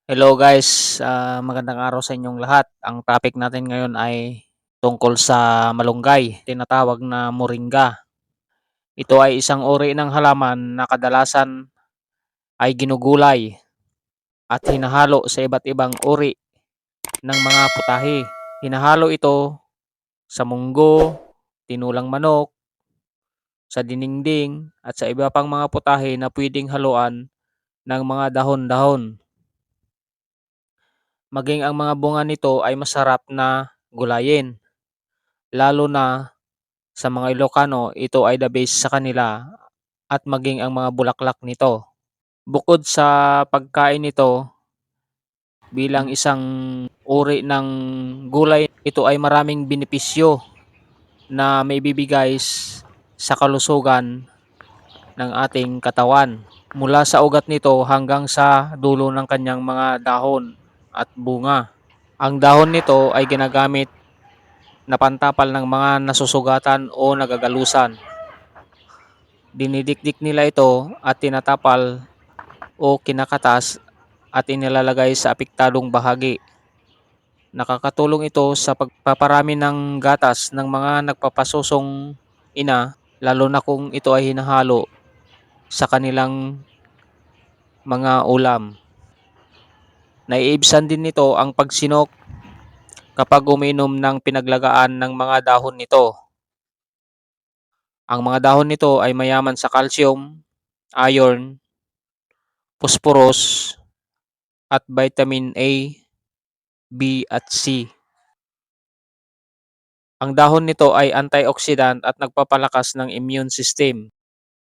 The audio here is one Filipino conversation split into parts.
Hello guys, magandang araw sa inyong lahat. Ang topic natin ngayon ay tungkol sa malunggay, tinatawag na moringa. Ito ay isang uri ng halaman na kadalasan ay ginugulay at hinahalo sa iba't ibang uri ng mga putahe. Hinahalo ito sa munggo, tinulang manok, sa dinengding at sa iba pang mga putahe na pwedeng haluan ng mga dahon-dahon. Maging ang mga bunga nito ay masarap na gulayin. Lalo na sa mga Ilocano, ito ay the best sa kanila at maging ang mga bulaklak nito. Bukod sa pagkain nito bilang isang uri ng gulay, ito ay maraming benepisyo na maibibigay sa kalusugan ng ating katawan. Mula sa ugat nito hanggang sa dulo ng kanyang mga dahon at bunga. Ang dahon nito ay ginagamit na pantapal ng mga nasusugatan o nagagalusan. Dinidikdik nila ito at tinatapal o kinakatas at inilalagay sa apektadong bahagi. Nakakatulong ito sa pagpaparami ng gatas ng mga nagpapasusong ina, lalo na kung ito ay hinahalo sa kanilang mga ulam. Naiibsan din nito ang pagsinok kapag uminom ng pinaglagaan ng mga dahon nito. Ang mga dahon nito ay mayaman sa calcium, iron, phosphorus, at vitamin A, B at C. Ang dahon nito ay antioxidant at nagpapalakas ng immune system.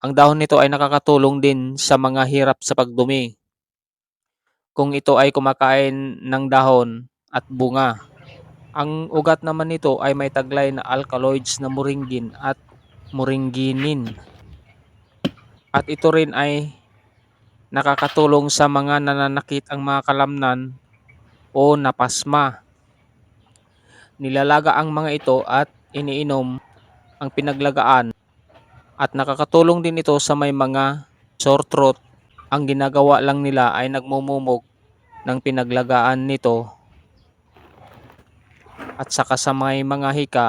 Ang dahon nito ay nakakatulong din sa mga hirap sa pagdumi kung ito ay kumakain ng dahon at bunga. Ang ugat naman nito ay may taglay na alkaloids na moringin at moringinin. At ito rin ay nakakatulong sa mga nananakit ang mga kalamnan o napasma. Nilalaga ang mga ito at iniinom ang pinaglagaan at nakakatulong din ito sa may mga sore throat. Ang ginagawa lang nila ay nagmumumog ng pinaglagaan nito at saka sa may mga hika,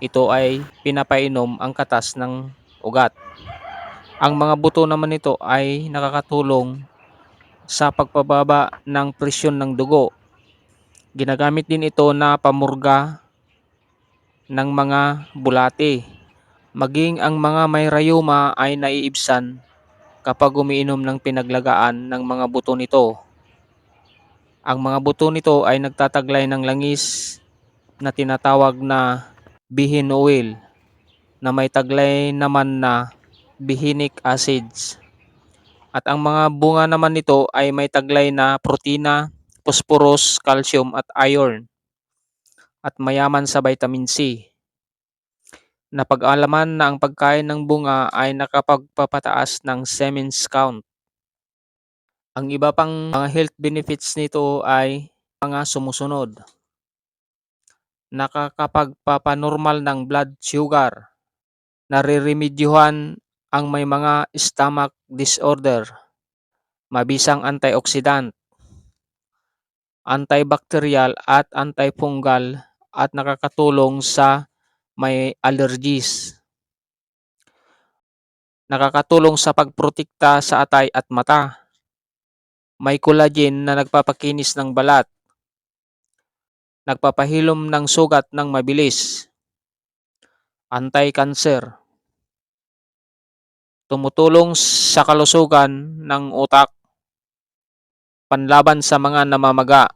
ito ay pinapainom ang katas ng ugat. Ang mga buto naman nito ay nakakatulong sa pagpababa ng presyon ng dugo. Ginagamit din ito na pamurga ng mga bulate. Maging ang mga may rayuma ay naiibsan kapag umiinom ng pinaglagaan ng mga buto nito. Ang mga buto nito ay nagtataglay ng langis na tinatawag na bihin oil na may taglay naman na bihinic acids. At ang mga bunga naman nito ay may taglay na protina, phosphorus, calcium at iron at mayaman sa vitamin C. Napag-alaman na ang pagkain ng bunga ay nakapagpapataas ng semen's count. Ang iba pang mga health benefits nito ay mga sumusunod. Nakakapagpapanormal ng blood sugar. Nariremedyohan ang may mga stomach disorder. Mabisang antioxidant, antibacterial at antifungal at nakakatulong sa may allergies. Nakakatulong sa pagprotekta sa atay at mata. May collagen na nagpapakinis ng balat. Nagpapahilom ng sugat ng mabilis. Anti-cancer. Tumutulong sa kalusugan ng utak. Panlaban sa mga namamaga.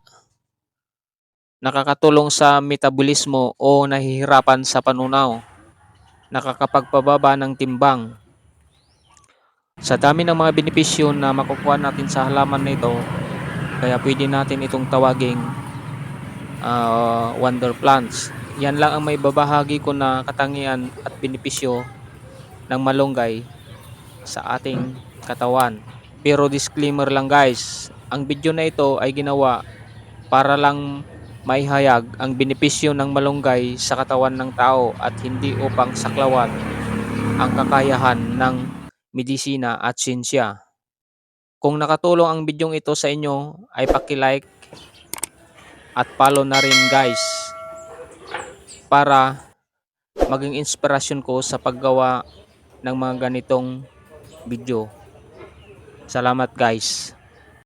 Nakakatulong sa metabolismo o nahihirapan sa panunaw. Nakakapagpababa ng timbang. Sa dami ng mga benepisyo na makukuha natin sa halaman na ito, kaya pwede natin itong tawaging wonder plants. Yan lang ang may babahagi ko na katangian at benepisyo ng malunggay sa ating katawan. Pero disclaimer lang guys, ang video na ito ay ginawa para lang maihayag ang benepisyo ng malunggay sa katawan ng tao at hindi upang saklawan ang kakayahan ng medisina at siyensya. Kung nakatulong ang bidyong ito sa inyo ay paki-like at follow na rin guys para maging inspirasyon ko sa paggawa ng mga ganitong video. Salamat guys.